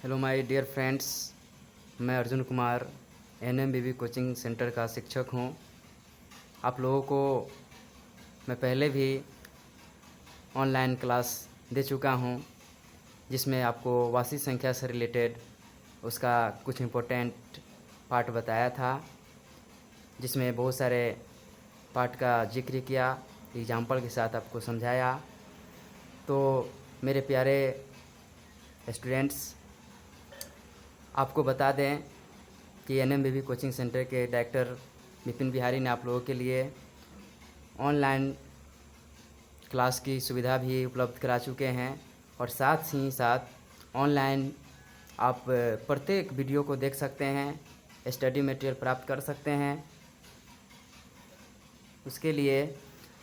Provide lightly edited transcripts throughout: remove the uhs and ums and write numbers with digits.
Hello my dear friends, मैं Arjun Kumar एनएमबीबी coaching centre का शिक्षक हूं। आप लोगों को मैं पहले भी ऑनलाइन क्लास दे चुका हूं, जिसमें आपको वार्षिक संख्या से रिलेटेड उसका कुछ इम्पोर्टेंट पार्ट बताया था, जिसमें बहुत सारे पार्ट का जिक्र किया, एग्जाम्पल के साथ आपको समझाया। तो मेरे प्यारे स्टूडेंट्स, आपको बता दें कि एनएमबीबी कोचिंग सेंटर के डायरेक्टर विपिन बिहारी ने आप लोगों के लिए ऑनलाइन क्लास की सुविधा भी उपलब्ध करा चुके हैं, और साथ ही साथ ऑनलाइन आप प्रत्येक वीडियो को देख सकते हैं, स्टडी मटेरियल प्राप्त कर सकते हैं। उसके लिए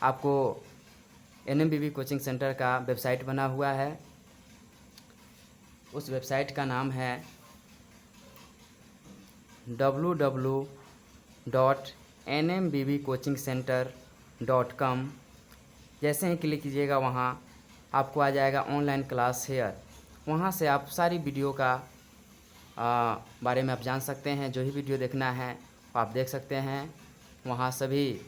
आपको एनएमबीबी कोचिंग सेंटर का वेबसाइट बना हुआ है। उस वेबसाइट का नाम है www.nmbvcoachingcenter.com। जैसे ही क्लिक कीजिएगा वहाँ आपको आ जाएगा ऑनलाइन क्लास हेयर। वहाँ से आप सारी वीडियो का बारे में आप जान सकते हैं। जो ही वीडियो देखना है आप देख सकते हैं। वहाँ सभी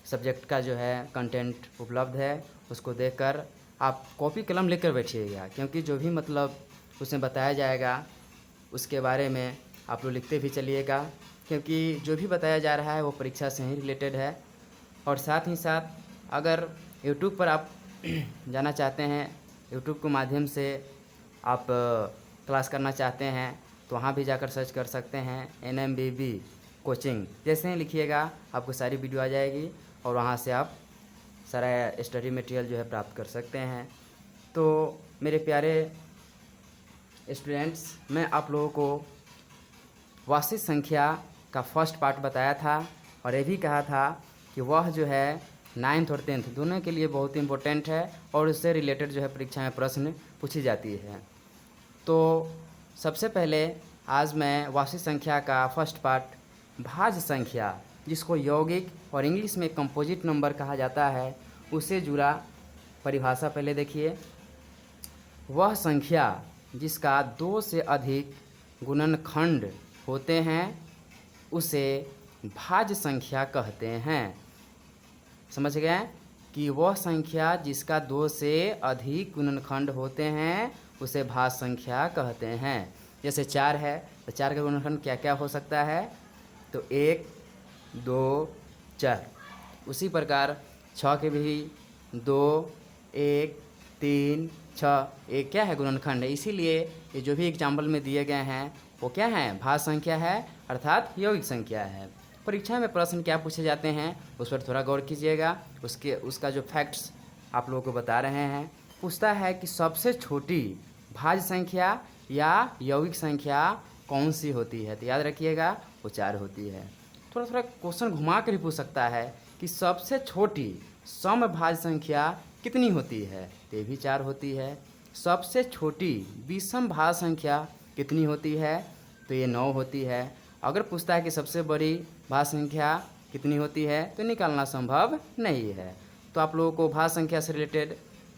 सब्जेक्ट का जो है कंटेंट उपलब्ध है। उसको देखकर आप कॉपी कलम लेकर बैठिएगा, क्योंकि जो भी मतलब उसमें बताया जाएगा उसके बारे में आप लोग लिखते भी चलिएगा, क्योंकि जो भी बताया जा रहा है वो परीक्षा से ही रिलेटेड है। और साथ ही साथ अगर यूट्यूब पर आप जाना चाहते हैं, यूट्यूब के माध्यम से आप क्लास करना चाहते हैं, तो वहाँ भी जाकर सर्च कर सकते हैं एनएमबीबी कोचिंग। जैसे ही लिखिएगा आपको सारी वीडियो आ जाएगी, और वहाँ से आप सारा स्टडी मटेरियल जो है प्राप्त कर सकते हैं। तो मेरे प्यारे स्टूडेंट्स, मैं आप लोगों को वार्षिक संख्या का फर्स्ट पार्ट बताया था, और ये भी कहा था कि वह जो है 9th और 10th दोनों के लिए बहुत इम्पोर्टेंट है, और उससे रिलेटेड जो है परीक्षा में प्रश्न पूछी जाती है। तो सबसे पहले आज मैं वार्षिक संख्या का फर्स्ट पार्ट भाज्य संख्या, जिसको यौगिक और इंग्लिश में कंपोजिट नंबर कहा जाता है, उससे जुड़ा परिभाषा पहले देखिए। वह संख्या जिसका 2 से अधिक गुणनखंड होते हैं उसे भाज्य संख्या कहते हैं। समझ गए कि वह संख्या जिसका 2 से अधिक गुणनखंड होते हैं उसे भाज्य संख्या कहते हैं। जैसे 4 है तो 4 का गुणनखंड क्या क्या हो सकता है, तो 1 2 4। उसी प्रकार 6 के भी 2 1 3 6 एक क्या है, गुणनखंड है। इसीलिए ये जो भी एग्जाम्पल में दिए गए हैं वो क्या है, भाज्य संख्या है, अर्थात यौगिक संख्या है। परीक्षा में प्रश्न क्या पूछे जाते हैं उस पर थोड़ा गौर कीजिएगा। उसका जो फैक्ट्स आप लोगों को बता रहे हैं। पूछता है कि सबसे छोटी भाज्य संख्या या यौगिक संख्या कौन सी होती है, तो याद रखिएगा वो 4 होती है। थोड़ा थोड़ा क्वेश्चन घुमा कर ही पूछ सकता है कि सबसे छोटी समभाज्य संख्या कितनी होती है, तो ये भी 4 होती है। सबसे छोटी विषम भाज्य संख्या कितनी होती है, तो ये 9 होती है। अगर पूछता है कि सबसे बड़ी भाज्य संख्या कितनी होती है, तो निकालना संभव नहीं है। तो आप लोगों को भाज्य संख्या से रिलेटेड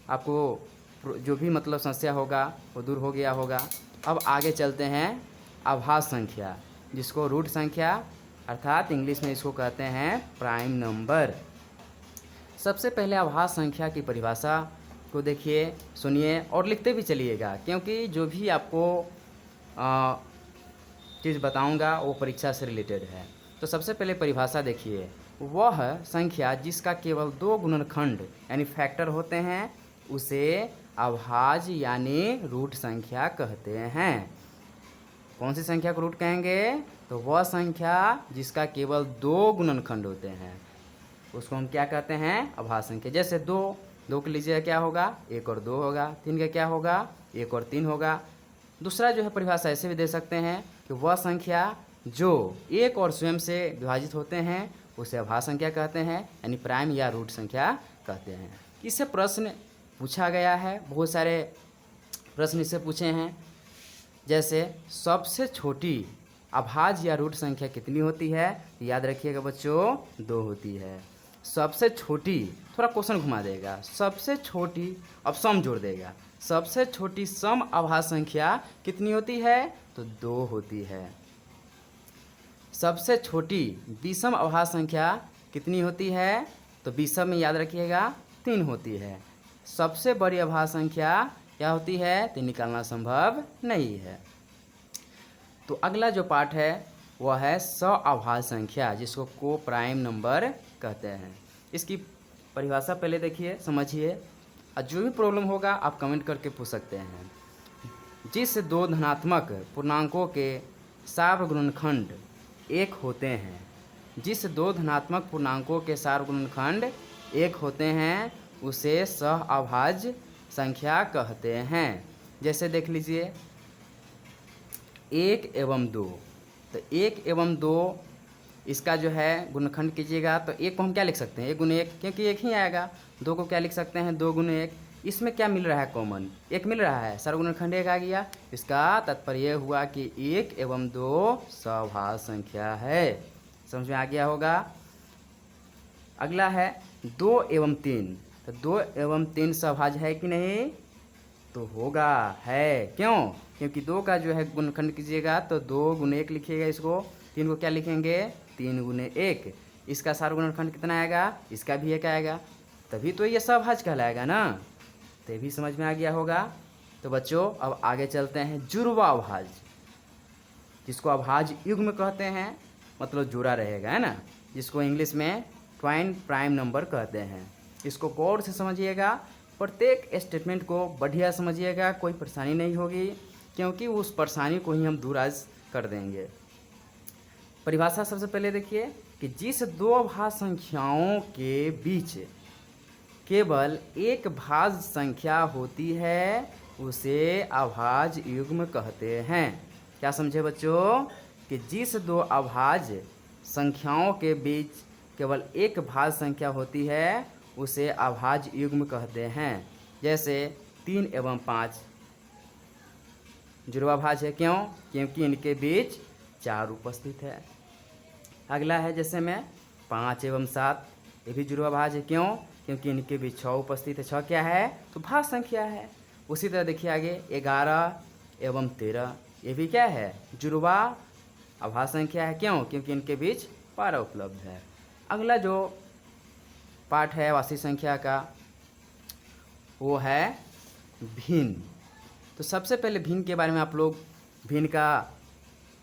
आपको जो भी मतलब समस्या होगा वो दूर हो गया होगा। अब आगे चलते हैं अभाज्य संख्या, जिसको रूट संख्या अर्थात इंग्लिश में इसको कहते हैं प्राइम नंबर। सबसे पहले अभाज्य संख्या की परिभाषा को देखिए, सुनिए और लिखते भी चलिएगा, क्योंकि जो भी आपको चीज़ बताऊंगा वो परीक्षा से रिलेटेड है। तो सबसे पहले परिभाषा देखिए, वह संख्या जिसका केवल 2 गुणनखंड यानी फैक्टर होते हैं उसे अभाज्य यानी रूट संख्या कहते हैं। कौन सी संख्या को रूट कहेंगे, तो वह संख्या जिसका केवल 2 गुणनखंड होते हैं उसको हम क्या कहते हैं, अभाज्य संख्या। जैसे 2 के लीजिए क्या होगा, 1 और 2 होगा। 3 का क्या होगा, 1 और 3 होगा। दूसरा जो है परिभाषा ऐसे भी दे सकते हैं कि वह संख्या जो 1 और स्वयं से विभाजित होते हैं उसे अभाज्य संख्या कहते हैं, यानी प्राइम या रूट संख्या कहते हैं। इससे प्रश्न पूछा गया है, बहुत सारे प्रश्न इससे पूछे हैं। जैसे सबसे छोटी अभाज्य या रूट संख्या कितनी होती है, याद रखिएगा बच्चों 2 होती है। सबसे छोटी थोड़ा क्वेश्चन घुमा देगा। सबसे छोटी, अब सम जोड़ देगा, सबसे छोटी सम अभाज्य संख्या कितनी होती है? तो 2 होती है। सबसे छोटी विषम अभाज्य संख्या कितनी होती है? तो विषम में याद रखिएगा 3 होती है। सबसे बड़ी अभाज्य संख्या क्या होती है? तो निकालना संभव नहीं है। तो अगला जो पार्ट है वह है सअभाज्य संख्या, जिसको को प्राइम नंबर कहते हैं। इसकी परिभाषा पहले देखिए, समझिए, और जो भी प्रॉब्लम होगा आप कमेंट करके पूछ सकते हैं। जिस 2 धनात्मक पूर्णांकों के सार्वगुणनखंड 1 होते हैं, जिस 2 धनात्मक पूर्णांकों के सार्वगुणनखंड 1 होते हैं उसे सअभाज्य संख्या कहते हैं। जैसे देख लीजिए 1 एवं 2, तो 1 एवं 2 इसका जो है गुणनखंड कीजिएगा तो 1 को हम क्या लिख सकते हैं? 1 गुने 1, क्योंकि 1 ही आएगा। 2 को क्या लिख सकते हैं? 2 गुने 1। इसमें क्या मिल रहा है? कॉमन 1 मिल रहा है, सर्वगुणनखंड 1 आ गया। इसका तात्पर्य यह हुआ कि 1 एवं 2 सअभाज्य संख्या है। समझ में आ गया होगा। अगला है 2 एवं 3, तो 2 एवं 3 सअभाज्य है कि नहीं? तो होगा, है। क्यों? क्योंकि 2 का जो है गुणनखंड कीजिएगा तो 2 गुने 1 लिखिएगा इसको, 3 को क्या लिखेंगे? 3 गुने 1। इसका सार्वगुणनखंड कितना आएगा? इसका भी 1 आएगा, तभी तो ये सअभाज्य कहलाएगा ना। तो ये भी समझ में आ गया होगा। तो बच्चों अब आगे चलते हैं जुड़वा अभाज्य, जिसको अभाज्य युग्म कहते हैं, मतलब जुड़ा रहेगा, है ना, जिसको इंग्लिश में ट्वाइन प्राइम नंबर कहते हैं। इसको गौर से समझिएगा, प्रत्येक स्टेटमेंट को बढ़िया समझिएगा, कोई परेशानी नहीं होगी, क्योंकि उस परेशानी को ही हम दूर आज कर देंगे। परिभाषा सबसे पहले देखिए कि जिस 2 अभाज्य संख्याओं के बीच केवल एक भाज्य संख्या होती है उसे अभाज्य युग्म कहते हैं। क्या समझे बच्चों? कि जिस 2 अभाज्य संख्याओं के बीच केवल एक भाज्य संख्या होती है उसे अभाज्य युग्म कहते हैं। जैसे 3 एवं 5 जुड़वा भाज्य है। क्यों? क्योंकि इनके बीच 4 उपस्थित है। अगला है जैसे में 5 एवं 7, ये भी जुड़वा भाज्य है। क्यों? क्योंकि इनके बीच 6 उपस्थित है। 6 क्या है? तो भाज्य संख्या है। उसी तरह देखिए आगे 11 एवं 13, ये भी क्या है? जुड़वा अभाज्य संख्या है। क्यों? क्योंकि इनके बीच 12 उपलब्ध है। अगला जो पार्ट है वास्तविक संख्या का वो है भिन्न। तो सबसे पहले भिन्न के बारे में आप लोग भिन्न का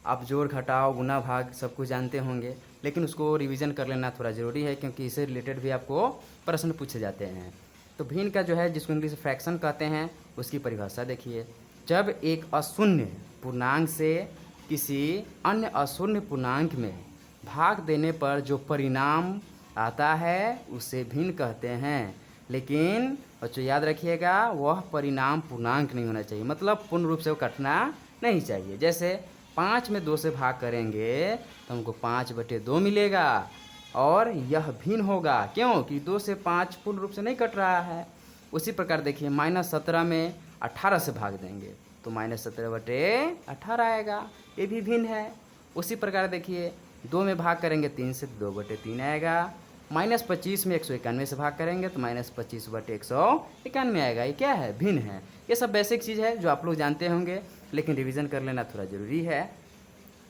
आप जोड़ घटाव गुना भाग सब कुछ जानते होंगे, लेकिन उसको रिवीजन कर लेना थोड़ा ज़रूरी है, क्योंकि इससे रिलेटेड भी आपको प्रश्न पूछे जाते हैं। तो भिन्न का जो है, जिसको इंग्लिश में फ्रैक्शन कहते हैं, उसकी परिभाषा देखिए। जब एक अशून्य पूर्णांक से किसी अन्य अशून्य पूर्णांक में भाग देने पर जो परिणाम आता है उसे भिन्न कहते हैं। लेकिन बच्चों याद रखिएगा, वह परिणाम पूर्णांक नहीं होना चाहिए, मतलब पूर्ण रूप से वो कटना नहीं चाहिए। जैसे 5 में 2 से भाग करेंगे तो हमको 5/2 मिलेगा और यह भिन्न होगा। क्यों? कि 2 से 5 पूर्ण रूप से नहीं कट रहा है। उसी प्रकार देखिए -17 में 18 से भाग देंगे तो -17/18 आएगा, ये भी भिन्न है। उसी प्रकार देखिए 2 में भाग करेंगे 3 से 2/3 आएगा। -25 में 191 से भाग करेंगे तो -25/191 आएगा। ये क्या है? भिन्न है। ये सब बेसिक चीज़ है जो आप लोग जानते होंगे, लेकिन रिवीजन कर लेना थोड़ा ज़रूरी है,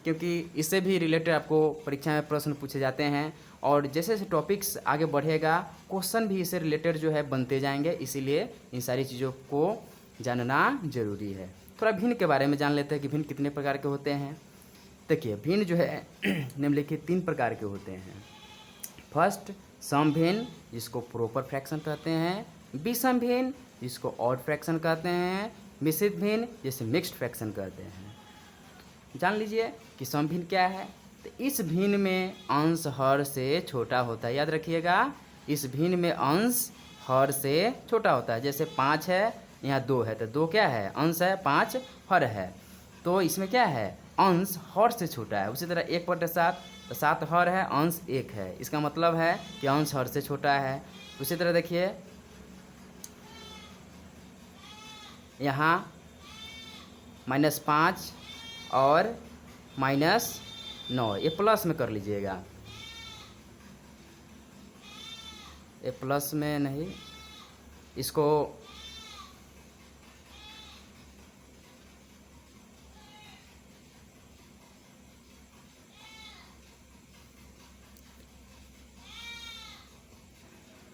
क्योंकि इससे भी रिलेटेड आपको परीक्षा में प्रश्न पूछे जाते हैं। और जैसे जैसे टॉपिक्स आगे बढ़ेगा क्वेश्चन भी इससे रिलेटेड जो है बनते जाएंगे, इसीलिए इन सारी चीज़ों को जानना जरूरी है। थोड़ा भिन्न के बारे में जान लेते हैं कि भिन्न कितने प्रकार के होते हैं। देखिए भिन्न जो है निम्नलिखित 3 प्रकार के होते हैं। फर्स्ट सम भिन्न, जिसको प्रॉपर फ्रैक्शन कहते हैं। विषम भिन्न, जिसको ऑड फ्रैक्शन कहते हैं। मिश्रित भिन्न, जिसे मिक्स्ड फ्रैक्शन कहते हैं। जान लीजिए कि सम भिन्न क्या है। तो इस भिन्न में अंश हर से छोटा होता है। याद रखिएगा, इस भिन्न में अंश हर से छोटा होता है। जैसे 5 है, यहाँ 2 है, तो 2 क्या है? अंश है, 5 हर है। तो इसमें क्या है? अंश हर से छोटा है। उसी तरह 1/7, तो 7 हर है, अंश 1 है। इसका मतलब है कि अंश हर से छोटा है। उसी तरह देखिए यहाँ -5 और -9, ये प्लस में कर लीजिएगा। ये प्लस में नहीं, इसको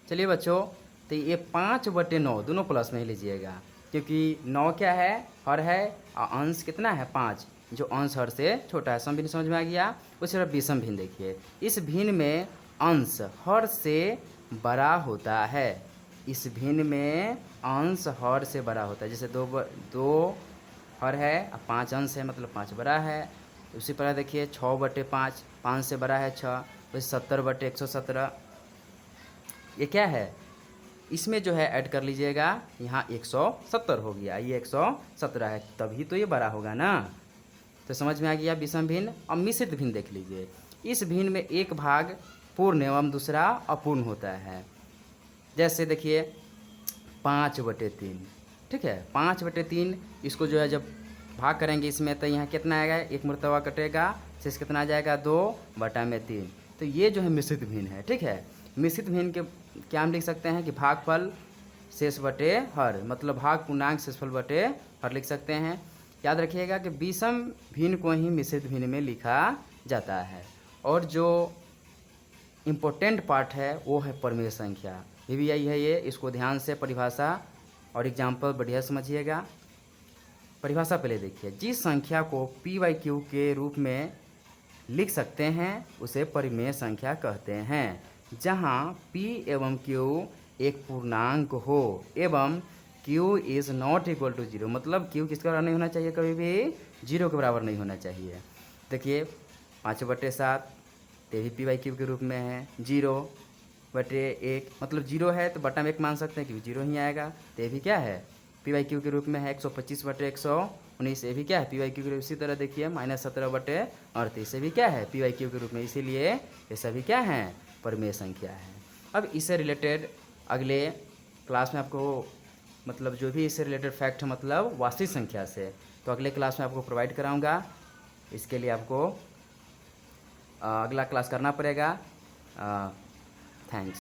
चलिए बच्चों, तो ये 5/9 दोनों प्लस में ही लीजिएगा, क्योंकि 9 क्या है, हर है, और अंश कितना है 5, जो अंश हर से छोटा है। सम भिन्न समझ में आ गया। उसी तरह विषम भिन्न देखिए, इस भिन्न में अंश हर से बड़ा होता है। इस भिन्न में अंश हर से बड़ा होता है। जैसे दो हर है और 5 अंश है, मतलब 5 बड़ा है। उसी प्रकार देखिए 6/5, 5 से बड़ा है 6। वैसे 70/117 ये क्या है, इसमें जो है ऐड कर लीजिएगा, यहाँ 170 हो गया, ये 117 है, तभी तो ये बड़ा होगा ना। तो समझ में आ गया विषम भिन्न। अब मिश्रित भिन्न देख लीजिए। इस भिन्न में एक भाग पूर्ण एवं दूसरा अपूर्ण होता है। जैसे देखिए 5/3, ठीक है, 5/3 इसको जो है जब भाग करेंगे इसमें, तो यहाँ कितना आएगा, एक मर्तबा कटेगा, शेष कितना आ जाएगा 2/3। तो ये जो है मिश्रित भिन्न है, ठीक है। मिश्रित भिन्न के क्या हम लिख सकते हैं कि भागफल शेष बटे हर, मतलब भाग पूर्णांक शेषफल बटे हर लिख सकते हैं। याद रखिएगा कि विषम भिन्न को ही मिश्रित भिन्न में लिखा जाता है। और जो इम्पोर्टेंट पार्ट है वो है परिमेय संख्या, ये भी यही है। ये इसको ध्यान से परिभाषा और एग्जाम्पल बढ़िया समझिएगा। परिभाषा पहले देखिए, जिस संख्या को p/q के रूप में लिख सकते हैं उसे परिमेय संख्या कहते हैं। जहाँ p एवं q एक पूर्णांक हो एवं q is not equal to 0, मतलब q किसके बराबर नहीं होना चाहिए, कभी भी 0 के बराबर नहीं होना चाहिए। देखिए 5/7 ते भी p/q के रूप में है। 0/1 मतलब 0 है तो बटा में 1 मान सकते हैं, क्योंकि 0 ही आएगा। ते भी क्या है, p/q के रूप में है। 125/119 ये भी क्या है, p/q के रूप। इसी तरह देखिए -17/38 ये भी क्या है, p/q के रूप में। इसीलिए ये सभी क्या हैं, परिमेय संख्या है। अब इससे रिलेटेड अगले क्लास में आपको, मतलब जो भी इससे रिलेटेड फैक्ट है, मतलब वास्तविक संख्या से, तो अगले क्लास में आपको प्रोवाइड कराऊंगा। इसके लिए आपको अगला क्लास करना पड़ेगा। थैंक्स।